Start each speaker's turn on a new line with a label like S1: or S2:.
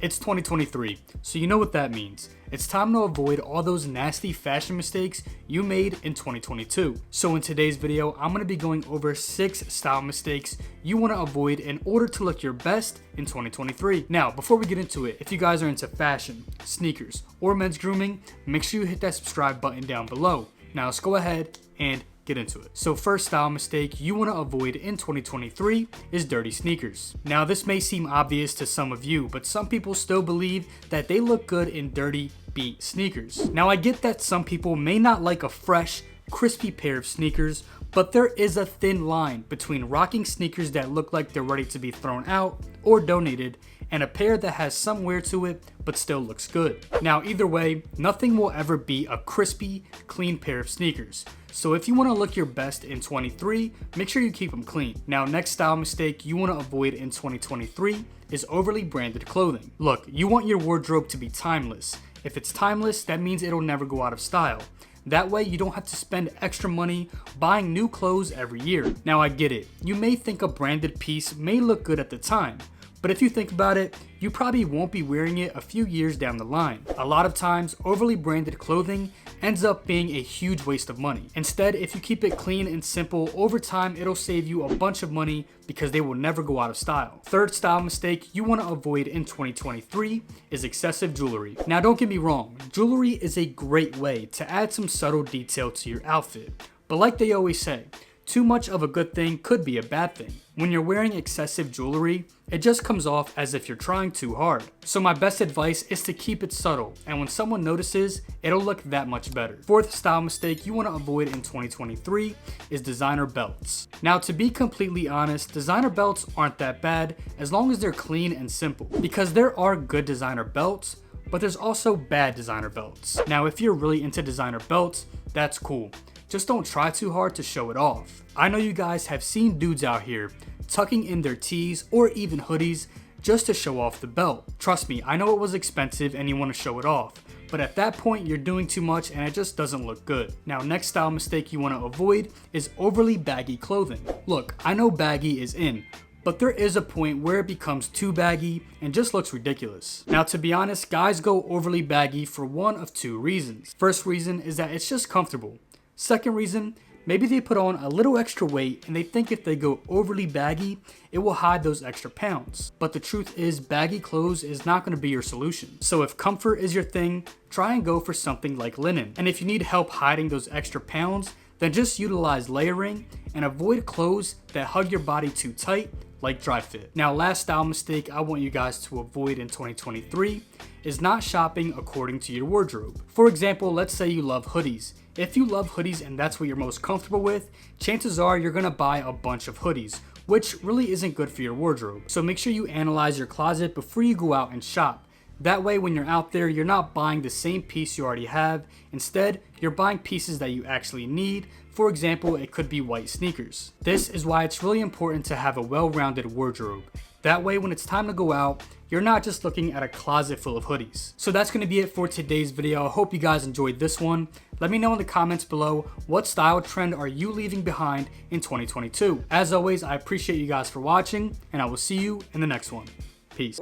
S1: It's 2023, so you know what that means. It's time to avoid all those nasty fashion mistakes you made in 2022. So in today's video, I'm going to be going over 6 style mistakes you want to avoid in order to look your best in 2023. Now, before we get into it, if you guys are into fashion, sneakers, or men's grooming, make sure you hit that subscribe button down below. Now let's go ahead and get into it. So first style mistake you want to avoid in 2023 is dirty sneakers. Now this may seem obvious to some of you, but some people still believe that they look good in dirty, beat sneakers. Now I get that some people may not like a fresh, crispy pair of sneakers, but there is a thin line between rocking sneakers that look like they're ready to be thrown out or donated and a pair that has some wear to it but still looks good. Now either way, nothing will ever beat a crispy, clean pair of sneakers. So if you want to look your best in 23, make sure you keep them clean. Now next style mistake you want to avoid in 2023 is overly branded clothing. Look, you want your wardrobe to be timeless. If it's timeless, that means it'll never go out of style. That way you don't have to spend extra money buying new clothes every year. Now I get it, you may think a branded piece may look good at the time, but if you think about it, you probably won't be wearing it a few years down the line. A lot of times, overly branded clothing ends up being a huge waste of money. Instead, if you keep it clean and simple, over time it'll save you a bunch of money because they will never go out of style. Third style mistake you want to avoid in 2023 is excessive jewelry. Now don't get me wrong, jewelry is a great way to add some subtle detail to your outfit. But like they always say, too much of a good thing could be a bad thing. When you're wearing excessive jewelry, it just comes off as if you're trying too hard. So my best advice is to keep it subtle, and when someone notices, it'll look that much better. Fourth style mistake you want to avoid in 2023 is designer belts. Now to be completely honest, designer belts aren't that bad as long as they're clean and simple, because there are good designer belts, but there's also bad designer belts. Now if you're really into designer belts, that's cool. Just don't try too hard to show it off. I know you guys have seen dudes out here tucking in their tees or even hoodies just to show off the belt. Trust me, I know it was expensive and you want to show it off, but at that point you're doing too much and it just doesn't look good. Now next style mistake you want to avoid is overly baggy clothing. Look, I know baggy is in, but there is a point where it becomes too baggy and just looks ridiculous. Now to be honest, guys go overly baggy for one of 2 reasons. First reason is that it's just comfortable. Second reason, maybe they put on a little extra weight and they think if they go overly baggy, it will hide those extra pounds. But the truth is, baggy clothes is not going to be your solution. So if comfort is your thing, try and go for something like linen. And if you need help hiding those extra pounds, then just utilize layering and avoid clothes that hug your body too tight, like dry fit. Now last style mistake I want you guys to avoid in 2023 is not shopping according to your wardrobe. For example, let's say you love hoodies. If you love hoodies and that's what you're most comfortable with, chances are you're gonna buy a bunch of hoodies, which really isn't good for your wardrobe. So make sure you analyze your closet before you go out and shop. That way when you're out there, you're not buying the same piece you already have. Instead, you're buying pieces that you actually need. For example, it could be white sneakers. This is why it's really important to have a well-rounded wardrobe. That way when it's time to go out, you're not just looking at a closet full of hoodies. So that's going to be it for today's video. I hope you guys enjoyed this one. Let me know in the comments below, what style trend are you leaving behind in 2022? As always, I appreciate you guys for watching, and I will see you in the next one. Peace.